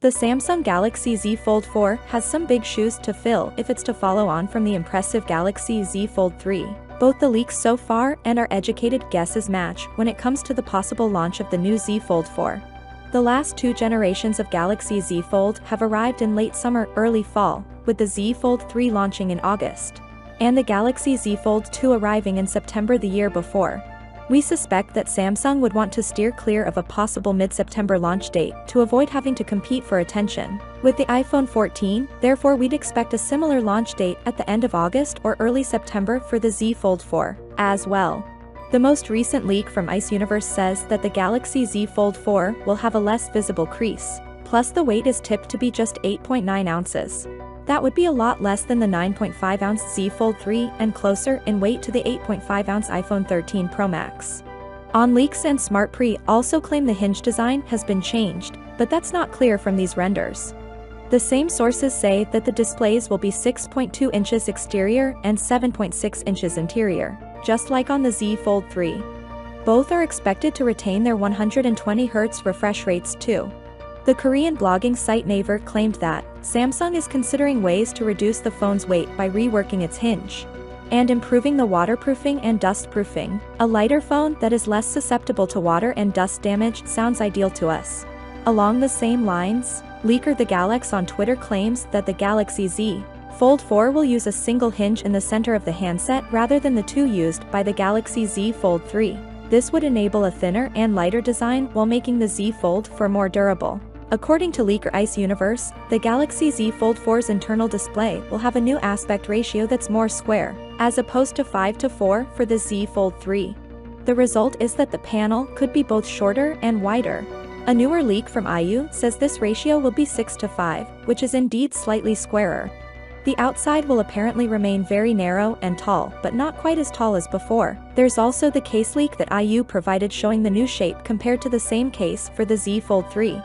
The Samsung Galaxy Z Fold 4 has some big shoes to fill if it's to follow on from the impressive Galaxy Z Fold 3. Both the leaks so far and our educated guesses match when it comes to the possible launch of the new Z Fold 4. The last two generations of Galaxy Z Fold have arrived in late summer, early fall, with the Z Fold 3 launching in August, and the Galaxy Z Fold 2 arriving in September the year before. We suspect that Samsung would want to steer clear of a possible mid-September launch date to avoid having to compete for attention with the iPhone 14, therefore we'd expect a similar launch date at the end of August or early September for the Z Fold 4, as well. The most recent leak from Ice Universe says that the Galaxy Z Fold 4 will have a less visible crease, plus the weight is tipped to be just 8.9 ounces. That would be a lot less than the 9.5-ounce Z Fold 3 and closer in weight to the 8.5-ounce iPhone 13 Pro Max. OnLeaks and SmartPre also claim the hinge design has been changed, but that's not clear from these renders. The same sources say that the displays will be 6.2 inches exterior and 7.6 inches interior, just like on the Z Fold 3. Both are expected to retain their 120Hz refresh rates too. The Korean blogging site Naver claimed that Samsung is considering ways to reduce the phone's weight by reworking its hinge and improving the waterproofing and dustproofing. A lighter phone that is less susceptible to water and dust damage sounds ideal to us. Along the same lines, leaker The Galax on Twitter claims that the Galaxy Z Fold 4 will use a single hinge in the center of the handset rather than the two used by the Galaxy Z Fold 3. This would enable a thinner and lighter design while making the Z Fold 4 more durable. According to leaker Ice Universe, the Galaxy Z Fold 4's internal display will have a new aspect ratio that's more square, as opposed to 5:4 for the Z Fold 3. The result is that the panel could be both shorter and wider. A newer leak from IU says this ratio will be 6:5, which is indeed slightly squarer. The outside will apparently remain very narrow and tall, but not quite as tall as before. There's also the case leak that IU provided showing the new shape compared to the same case for the Z Fold 3.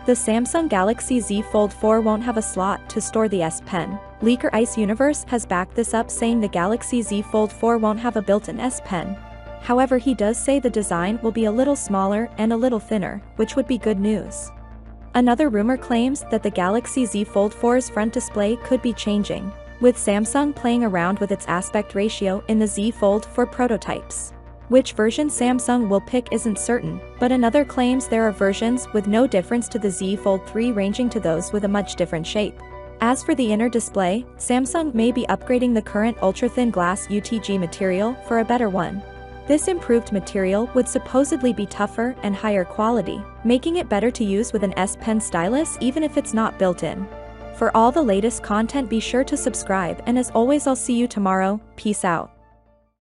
The Samsung Galaxy Z Fold 4 won't have a slot to store the S Pen. Leaker Ice Universe has backed this up, saying the Galaxy Z Fold 4 won't have a built-in S Pen. However, he does say the design will be a little smaller and a little thinner, which would be good news. Another rumor claims that the Galaxy Z Fold 4's front display could be changing, with Samsung playing around with its aspect ratio in the Z Fold 4 prototypes. Which version Samsung will pick isn't certain, but another claims there are versions with no difference to the Z Fold 3 ranging to those with a much different shape. As for the inner display, Samsung may be upgrading the current ultra-thin glass UTG material for a better one. This improved material would supposedly be tougher and higher quality, making it better to use with an S Pen stylus even if it's not built in. For all the latest content, be sure to subscribe, and as always, I'll see you tomorrow. Peace out.